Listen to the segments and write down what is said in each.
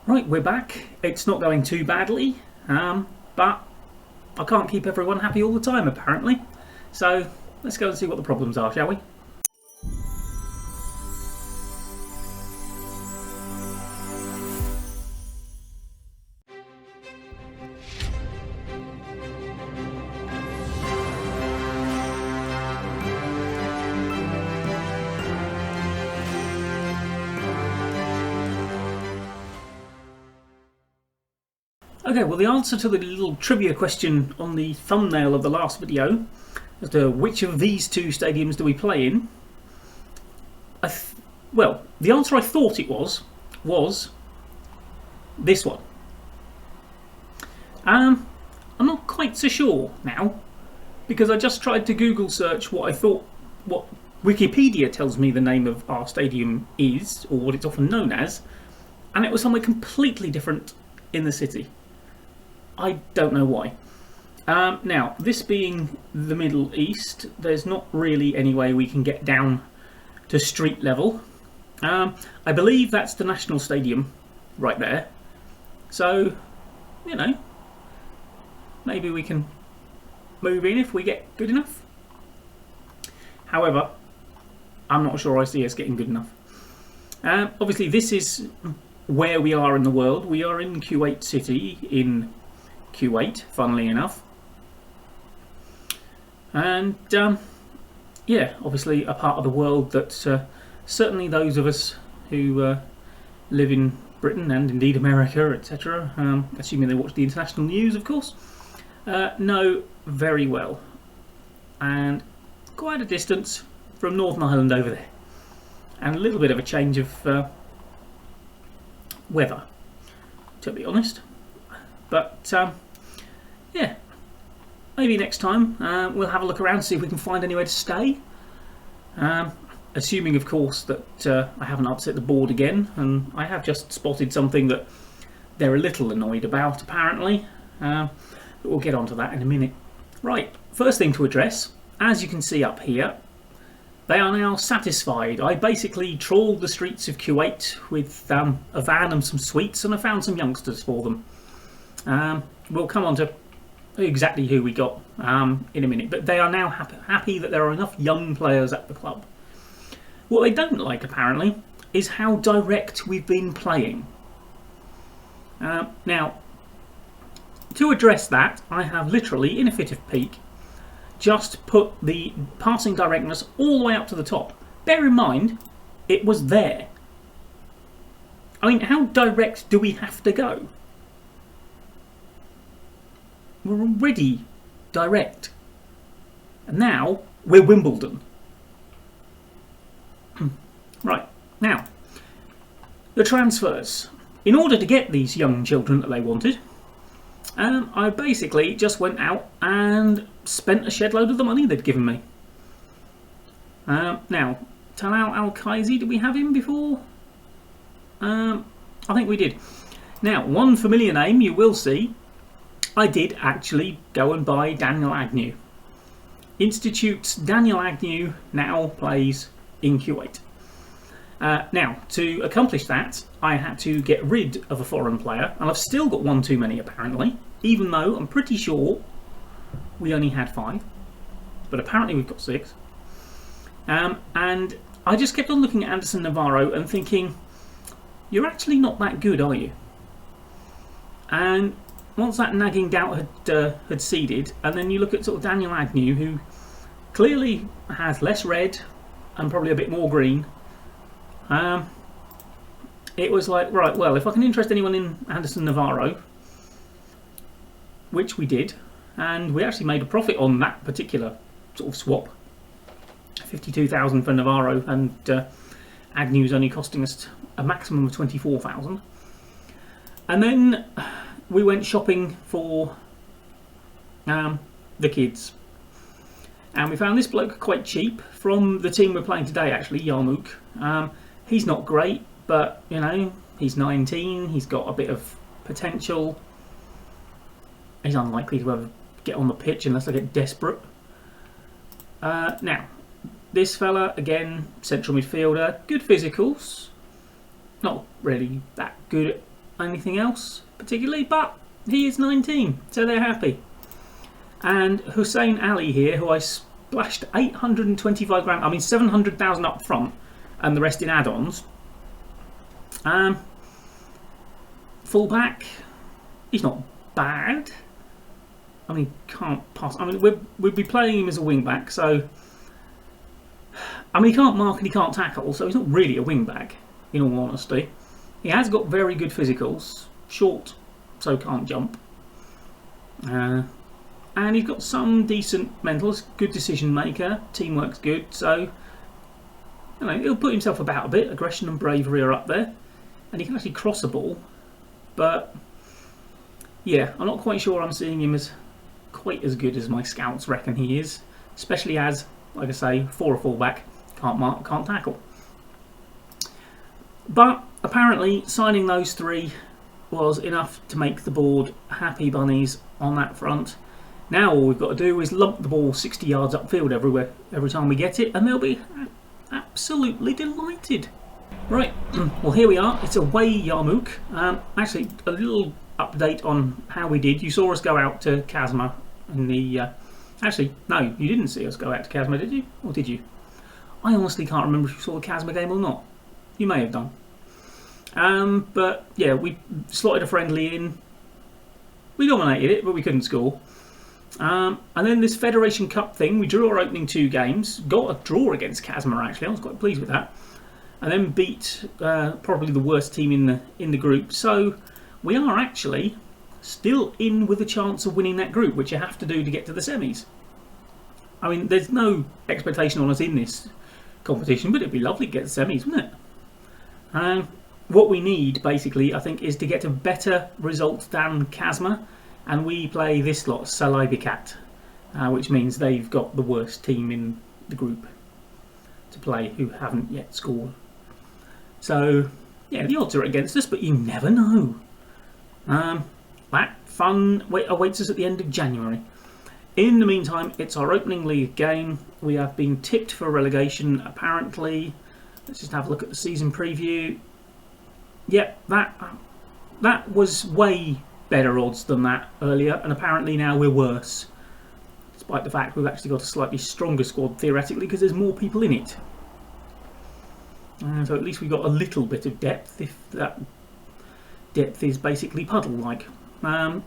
Right, we're back. It's not going too badly, but I can't keep everyone happy all the time, apparently. So let's go and see what the problems are, shall we? Okay, well, the answer to the little trivia question on the thumbnail of the last video as to which of these two stadiums do we play in, well, the answer I thought it was this one. I'm not quite so sure now, because I just tried to Google search what Wikipedia tells me the name of our stadium is, or what it's often known as, and it was somewhere completely different in the city. I don't know why. Now, this being the Middle East, there's not really any way we can get down to street level. I believe that's the National Stadium right there. So, you know, maybe we can move in if we get good enough. However, I'm not sure I see us getting good enough. Obviously, this is where we are in the world. We are in Kuwait City in Kuwait, funnily enough. And yeah, obviously a part of the world that certainly those of us who live in Britain and indeed America, etc., assuming they watch the international news, of course, know very well. And quite a distance from Northern Ireland over there. And a little bit of a change of weather, to be honest. But yeah, maybe next time we'll have a look around, see if we can find anywhere to stay. Assuming, of course, that I haven't upset the board again, and I have just spotted something that they're a little annoyed about, apparently. But we'll get onto that in a minute. Right, first thing to address, as you can see up here, they are now satisfied. I basically trawled the streets of Kuwait with a van and some sweets, and I found some youngsters for them. We'll come on to exactly who we got in a minute, but they are now happy that there are enough young players at the club. What they don't like, apparently, is how direct we've been playing. Now, to address that, I have literally, in a fit of pique, just put the passing directness all the way up to the top. Bear in mind, it was there. I mean, how direct do we have to go? We're already direct. And now, we're Wimbledon. Right, now, the transfers. In order to get these young children that they wanted, I basically just went out and spent a shed load of the money they'd given me. Now, Talal Al-Kaizi, did we have him before? I think we did. Now, one familiar name you will see, I did actually go and buy Daniel Agnew. Institute's Daniel Agnew now plays in Kuwait. Now, to accomplish that, I had to get rid of a foreign player, and I've still got one too many apparently, even though I'm pretty sure we only had 5, but apparently we've got 6. And I just kept on looking at Anderson Navarro and thinking, you're actually not that good, are you? And once that nagging doubt had ceded, and then you look at sort of Daniel Agnew, who clearly has less red and probably a bit more green, it was like, right, well, if I can interest anyone in Anderson Navarro, which we did, and we actually made a profit on that particular sort of swap, 52,000 for Navarro, and Agnew's only costing us a maximum of 24,000. And then we went shopping for the kids, and we found this bloke quite cheap from the team we're playing today, actually, Yarmouk. He's not great, but you know, he's 19, he's got a bit of potential. He's unlikely to ever get on the pitch unless I get desperate. Now, this fella, again, central midfielder, good physicals, not really that good anything else particularly, but he is 19, so they're happy. And Hussein Ali here, who I splashed 825 grand, I mean 700,000 up front, and the rest in add-ons. Full back, he's not bad. I mean, can't pass. I mean, we'd be playing him as a wing back, so I mean, he can't mark and he can't tackle, so he's not really a wing back, in all honesty. He has got very good physicals, short, so can't jump. And he's got some decent mentals, good decision maker, teamwork's good, so you know, he'll put himself about a bit. Aggression and bravery are up there, and he can actually cross a ball. But yeah, I'm not quite sure I'm seeing him as quite as good as my scouts reckon he is, especially as, like I say, for a fullback, can't mark, can't tackle. But apparently signing those three was enough to make the board happy bunnies on that front. Now all we've got to do is lump the ball 60 yards upfield every time we get it, and they'll be absolutely delighted. Right, well here we are, it's away Yarmouk. Actually, a little update on how we did. You saw us go out to Kazma in the... actually, no, you didn't see us go out to Kazma, did you? Or did you? I honestly can't remember if you saw the Kazma game or not. You may have done. But yeah, we slotted a friendly in. We dominated it, but we couldn't score. And then this Federation Cup thing, we drew our opening 2 games. Got a draw against Kazma, actually. I was quite pleased with that. And then beat probably the worst team in the group. So we are actually still in with a chance of winning that group, which you have to do to get to the semis. I mean, there's no expectation on us in this competition, but it'd be lovely to get the semis, wouldn't it? What we need, basically, I think, is to get a better result than Kazma, and we play this lot, Salai Bikat, which means they've got the worst team in the group to play, who haven't yet scored. So, yeah, the odds are against us, but you never know. That fun awaits us at the end of January. In the meantime, it's our opening league game. We have been tipped for relegation, apparently. Let's just have a look at the season preview. Yep, that was way better odds than that earlier, and apparently now we're worse. Despite the fact we've actually got a slightly stronger squad, theoretically, because there's more people in it. So at least we've got a little bit of depth, if that depth is basically puddle-like.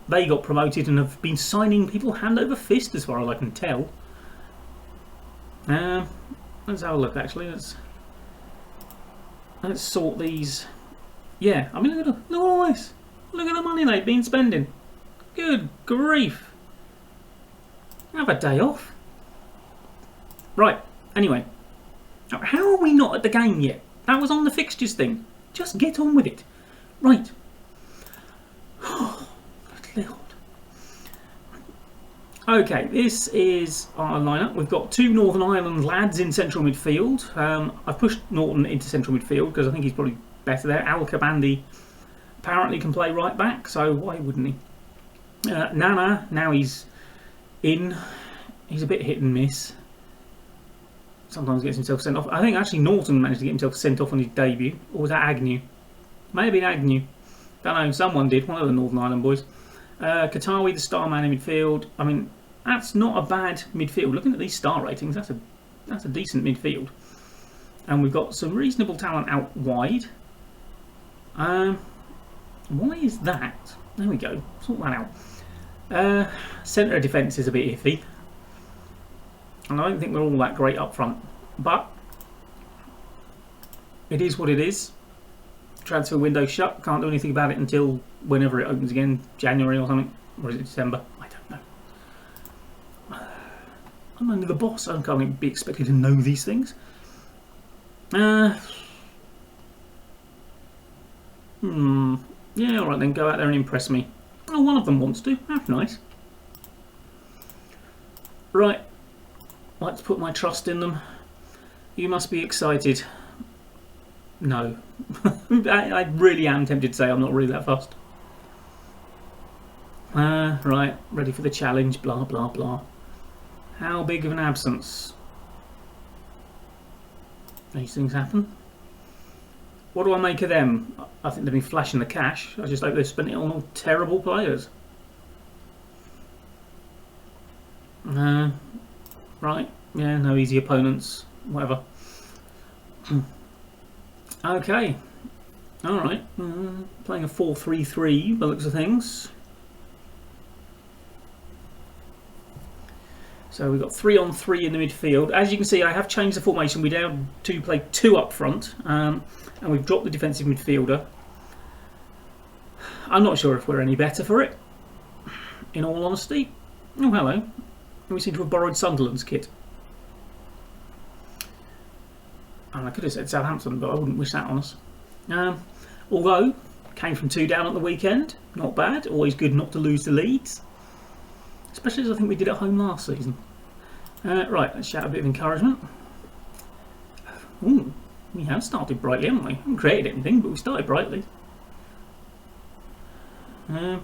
They got promoted and have been signing people hand over fist, as far as I can tell. Let's have a look, actually. Let's sort these. Yeah, I mean, look at all this. Look at the money they've been spending. Good grief. Have a day off. Right, anyway. How are we not at the game yet? That was on the fixtures thing. Just get on with it. Right. Oh, good Lord. Okay, this is our lineup. We've got 2 Northern Ireland lads in central midfield. I've pushed Norton into central midfield because I think he's probably better there. Al Kabandi apparently can play right back, so why wouldn't he? Nana, now he's in. He's a bit hit and miss. Sometimes gets himself sent off. I think actually Norton managed to get himself sent off on his debut. Or was that Agnew? Maybe Agnew. Don't know, someone did. One of the Northern Ireland boys. Katawi, the star man in midfield. I mean, that's not a bad midfield. Looking at these star ratings, that's a decent midfield. And we've got some reasonable talent out wide. Why is that? There we go. Sort that out. Centre of defence is a bit iffy. And I don't think we're all that great up front. But it is what it is. Transfer window shut. Can't do anything about it until whenever it opens again. January or something. Or is it December? I don't know. I'm only the boss. I can't be expected to know these things. Yeah, alright then. Go out there and impress me. Oh, one of them wants to. That's nice. Right. I'd like to put my trust in them. You must be excited. No. I really am tempted to say I'm not really that fussed. Right. Ready for the challenge. Blah, blah, blah. How big of an absence? These things happen. What do I make of them? I think they've been flashing the cash. I just hope they've spent it on all terrible players. Right. Yeah, no easy opponents. Whatever. Okay. Alright. Playing a 4-3-3 by the looks of things. So we've got 3-on-3 in the midfield. As you can see, I have changed the formation. We now to play 2 up front. And we've dropped the defensive midfielder. I'm not sure if we're any better for it, in all honesty. Oh, hello. We seem to have borrowed Sunderland's kit. And I could have said Southampton, but I wouldn't wish that on us. Although, came from 2 down at the weekend. Not bad. Always good not to lose the leads. Especially as I think we did at home last season. Right, let's shout a bit of encouragement. Ooh, we have started brightly, haven't we? We haven't created anything, but we started brightly. Aye.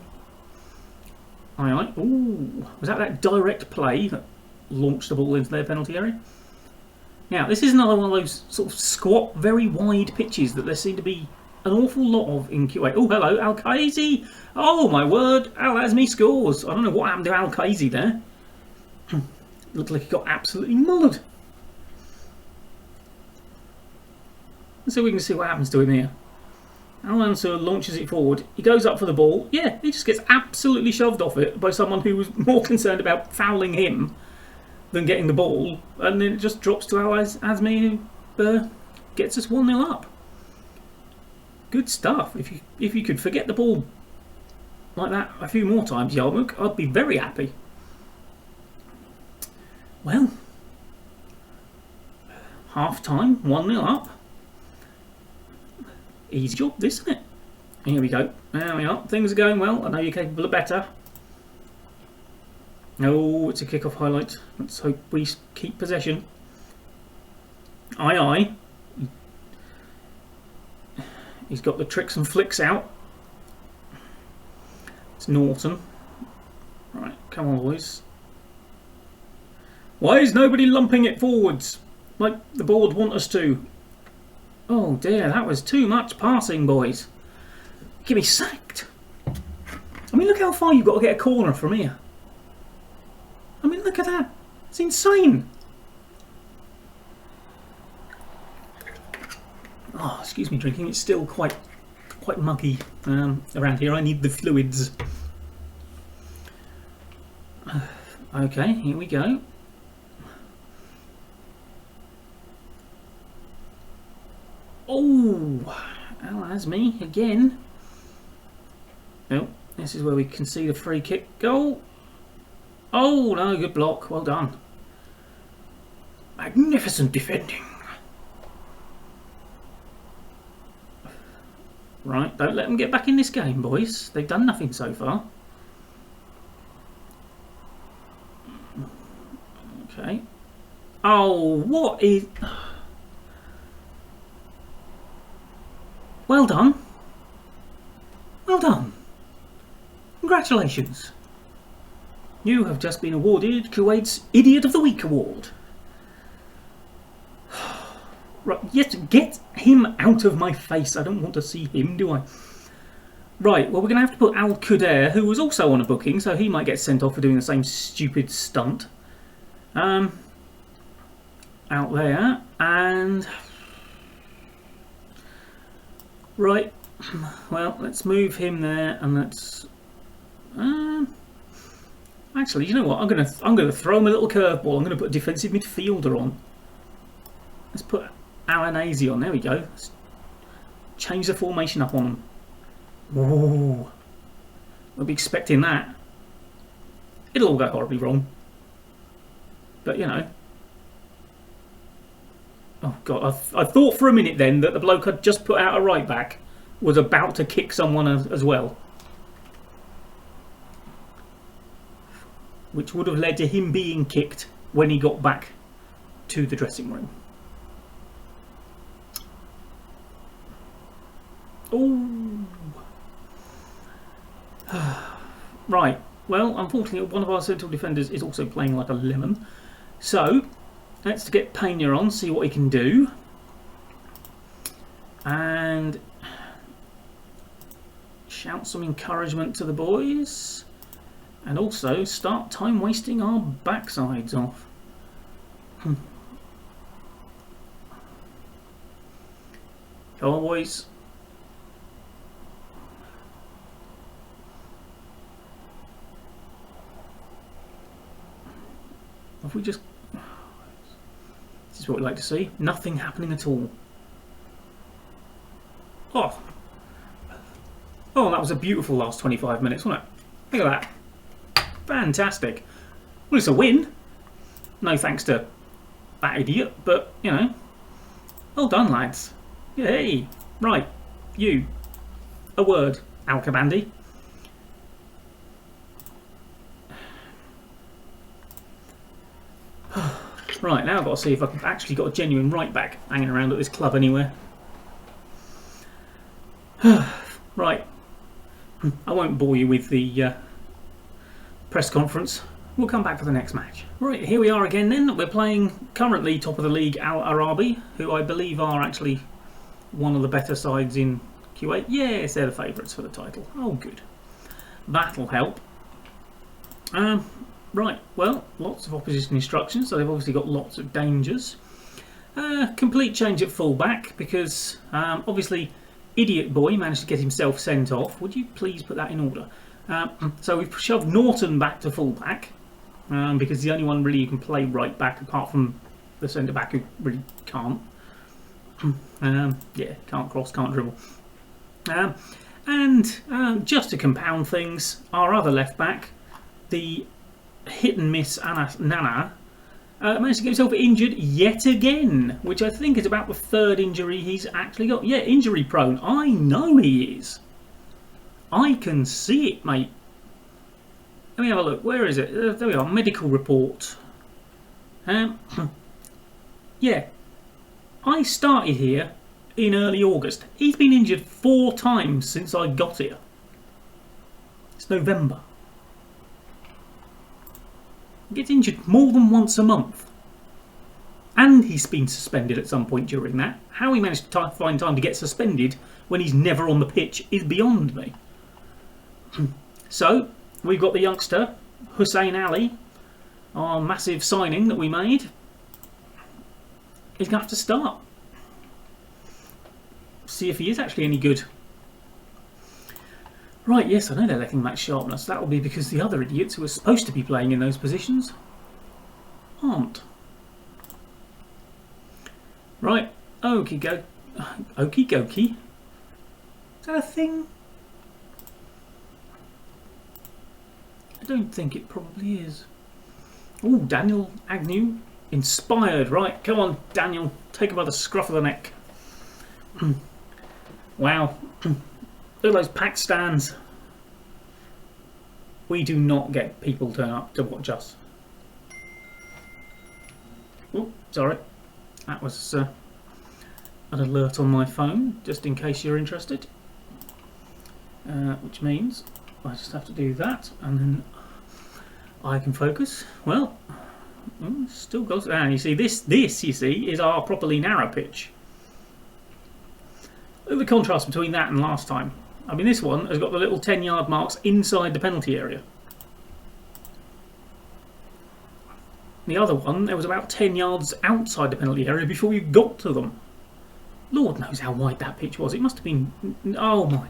Ooh, was that direct play that launched the ball into their penalty area? Now, this is another one of those sort of squat, very wide pitches that there seem to be an awful lot of in QA. Oh, hello, Al-Khazi. Oh, my word, Al-Azmi scores. I don't know what happened to Al-Khazi there. Looked like he got absolutely mullered. So we can see what happens to him here. Al-Mansur launches it forward. He goes up for the ball. Yeah, he just gets absolutely shoved off it by someone who was more concerned about fouling him than getting the ball. And then it just drops to Al-Azmi, who gets us 1-0 up. Good stuff. If you could forget the ball like that a few more times, Yarmouk, I'd be very happy. Well, half time, 1-0 up. Easy job, this, isn't it? Here we go. There we are. Things are going well. I know you're capable of better. Oh, it's a kick-off highlight. Let's hope we keep possession. Aye, aye. He's got the tricks and flicks out. It's Norton. Right, come on, boys. Why is nobody lumping it forwards like the board want us to? Oh dear, that was too much passing, boys. Get me sacked. I mean, look how far you've got to get a corner from here. I mean, look at that. It's insane. Oh, excuse me drinking. It's still quite muggy around here. I need the fluids. Okay, here we go. Oh, Al-Azmi again. Oh, this is where we can see the free kick goal. Oh no, good block. Well done. Magnificent defending. Right, don't let them get back in this game, boys. They've done nothing so far. Okay. Oh, what is... Well done. Well done. Congratulations. You have just been awarded Kuwait's Idiot of the Week award. Right, yes, get him out of my face. I don't want to see him, do I? Right, well, we're going to have to put Al-Qudair, who was also on a booking, so he might get sent off for doing the same stupid stunt. Out there, and... Right, well, let's move him there, and let's... Actually, you know what? I'm gonna throw him a little curveball. I'm gonna put a defensive midfielder on. Let's put Al-Nazi on. There we go. Let's change the formation up on him. Whoa! We'll be expecting that. It'll all go horribly wrong. But you know. Oh god! I thought for a minute then that the bloke I'd just put out a right back was about to kick someone as well. Which would have led to him being kicked when he got back to the dressing room. Oh. Right. Well, unfortunately, one of our central defenders is also playing like a lemon. So, let's get Pena on, see what he can do. and shout some encouragement to the boys, and also start time wasting our backsides off. Come on, boys. If we just... This is what we like to see. Nothing happening at all. Oh, that was a beautiful last 25 minutes, wasn't it? Look at that. Fantastic. Well, it's a win. No thanks to that idiot, but, you know, well done, lads. Yay. Right, you. A word, Alcabandi. Right, now I've got to see if I've actually got a genuine right back hanging around at this club anywhere. Right, I won't bore you with the press conference. We'll come back for the next match. Right, here we are again then. We're playing currently top of the league Al Arabi, who I believe are actually one of the better sides in Kuwait. Yes, they're the favourites for the title. Oh, good. That'll help. Right, well, lots of opposition instructions, so they've obviously got lots of dangers. Complete change at full-back, because obviously Idiot Boy managed to get himself sent off. Would you please put that in order? So we've shoved Norton back to full-back, because the only one really who can play right-back, apart from the centre-back who really can't. Yeah, can't cross, can't dribble. And just to compound things, our other left-back, the hit and miss Nana, managed to get himself injured yet again, which I think is about the third injury he's actually got. Yeah, injury prone. I know he is. I can see it, mate. Let me have a look. Where is it? There we are. Medical report. Yeah. I started here in early August. He's been injured 4 times since I got here. It's November. He gets injured more than once a month. And he's been suspended at some point during that. How he managed to find time to get suspended when he's never on the pitch is beyond me. So, we've got the youngster, Hussein Ali, our massive signing that we made. He's going to have to start. See if he is actually any good. Right, yes, I know they're lacking match sharpness. That will be because the other idiots who are supposed to be playing in those positions aren't. Right, okie dokie. Is that a thing? I don't think it probably is. Oh, Daniel Agnew. Inspired. Right, come on, Daniel. Take him by the scruff of the neck. Wow. Look at those packed stands. We do not get people turn up to watch us. Oh, sorry. That was an alert on my phone, just in case you're interested. Which means I just have to do that, and then I can focus. Well, still got. And you see, this you see is our properly narrow pitch. Look at the contrast between that and last time. I mean, this one has got the little 10-yard marks inside the penalty area. The other one, there was about 10 yards outside the penalty area before you got to them. Lord knows how wide that pitch was. It must have been... Oh, my...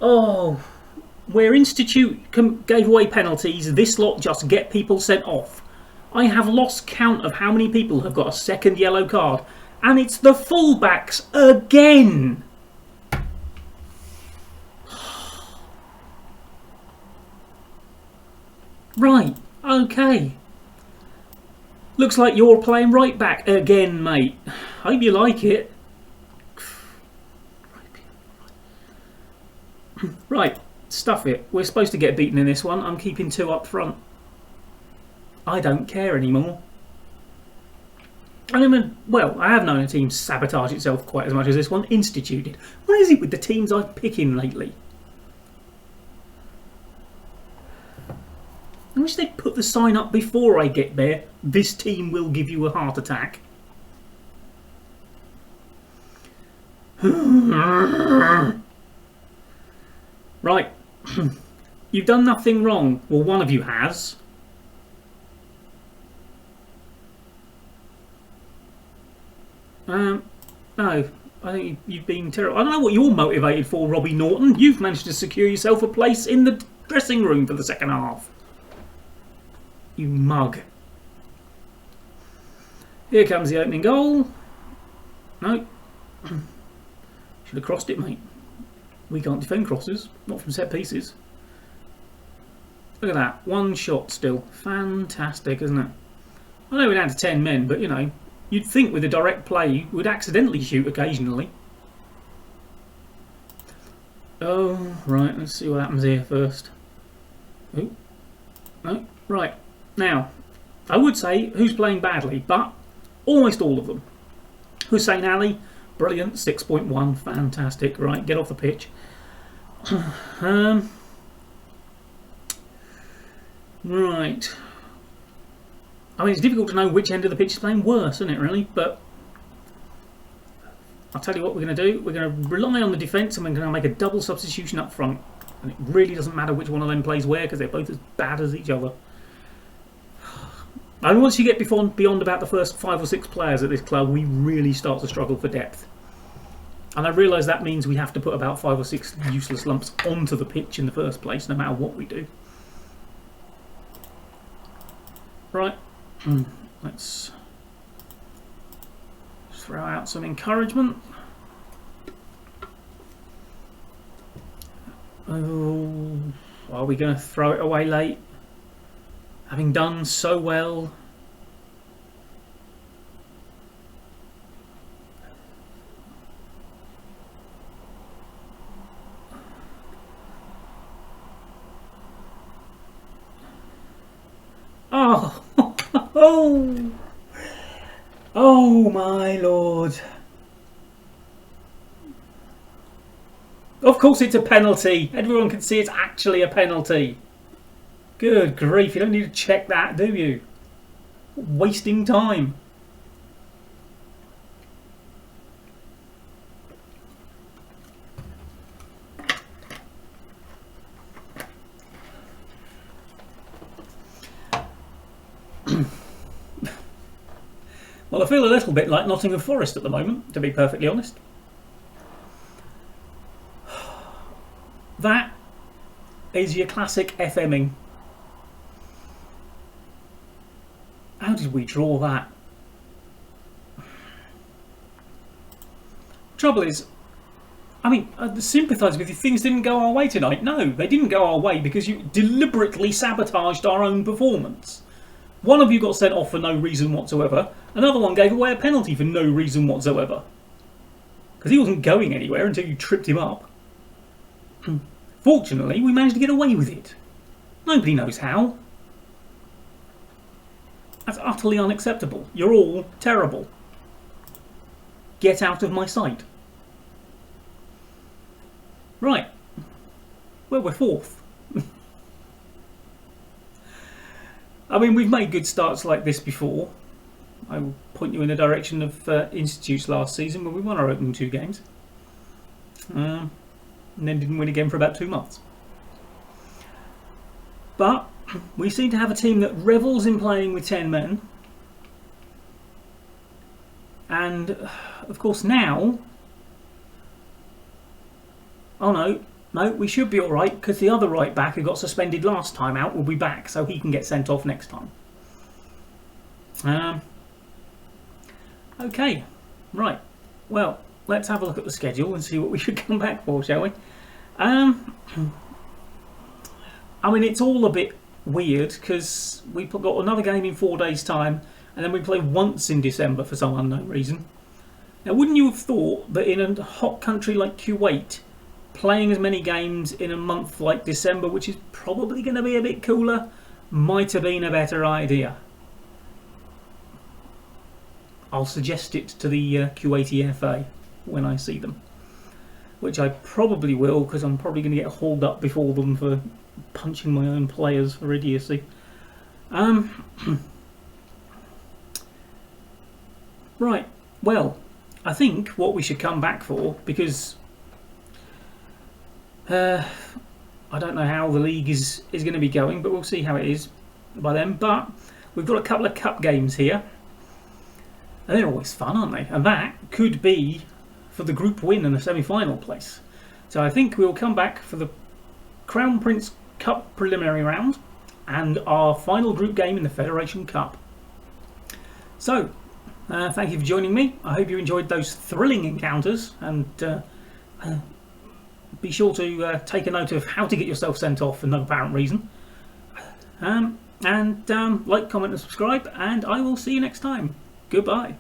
Oh... Where Institute gave away penalties, this lot just get people sent off. I have lost count of how many people have got a second yellow card. And it's the fullbacks again! Right, okay. Looks like you're playing right back again, mate. Hope you like it. Right, stuff it. We're supposed to get beaten in this one. I'm keeping 2 up front. I don't care anymore. I mean, well, I have known a team sabotage itself quite as much as this one instituted. What is it with the teams I've picking lately? I wish they'd put the sign up before I get there. This team will give you a heart attack. Right. You've done nothing wrong. Well, one of you has. No, I think you've been terrible. I don't know what you're motivated for, Robbie Norton. You've managed to secure yourself a place in the dressing room for the second half. You mug. Here comes the opening goal. No. Should have crossed it, mate. We can't defend crosses, not from set pieces. Look at that, one shot still. Fantastic, isn't it? I know we're down to 10 men, but you know, you'd think with a direct play we'd accidentally shoot occasionally. Oh, right, let's see what happens here first. Oh, no, right. Now, I would say who's playing badly, but almost all of them. Hussein Ali, brilliant, 6.1, fantastic. Right, get off the pitch. Right. I mean, it's difficult to know which end of the pitch is playing worse, isn't it, really? But I'll tell you what we're going to do. We're going to rely on the defence and we're going to make a double substitution up front. And it really doesn't matter which one of them plays where because they're both as bad as each other. And once you get beyond about the first 5 or 6 players at this club, we really start to struggle for depth. And I realise that means we have to put about 5 or 6 useless lumps onto the pitch in the first place, no matter what we do. Right, let's throw out some encouragement. Oh, are we going to throw it away late? Having done so well. Oh, oh my lord. Of course it's a penalty. Everyone can see it's actually a penalty. Good grief, you don't need to check that, do you? Wasting time. Well, I feel a little bit like Nottingham Forest at the moment, to be perfectly honest. That is your classic FMing. How did we draw that? Trouble is, I mean, I sympathise with you. Things didn't go our way tonight. No, they didn't go our way because you deliberately sabotaged our own performance. One of you got sent off for no reason whatsoever. Another one gave away a penalty for no reason whatsoever. Because he wasn't going anywhere until you tripped him up. Fortunately, we managed to get away with it. Nobody knows how. That's utterly unacceptable. You're all terrible. Get out of my sight. Right. Well, we're 4th. I mean, we've made good starts like this before. I will point you in the direction of Institute's last season when we won our opening 2 games. And then didn't win again for about 2 months. But we seem to have a team that revels in playing with 10 men. And, of course, now... Oh, no, we should be alright, because the other right back who got suspended last time out will be back, so he can get sent off next time. Okay, right. Well, let's have a look at the schedule and see what we should come back for, shall we? I mean, it's all a bit weird because we've got another game in 4 days' time and then we play once in December for some unknown reason. Now, wouldn't you have thought that in a hot country like Kuwait, playing as many games in a month like December, which is probably going to be a bit cooler, might have been a better idea? I'll suggest it to the Kuwaiti FA when I see them, which I probably will because I'm probably going to get hauled up before them for punching my own players for idiocy. Right, well, I think what we should come back for, because I don't know how the league is going to be going, but we'll see how it is by then. But we've got a couple of cup games here, and they're always fun, aren't they? And that could be for the group win and the semi-final place. So I think we'll come back for the Crown Prince Cup preliminary round and our final group game in the Federation Cup. So, thank you for joining me. I hope you enjoyed those thrilling encounters, and be sure to take a note of how to get yourself sent off for no apparent reason. Like, comment and subscribe, and I will see you next time. Goodbye.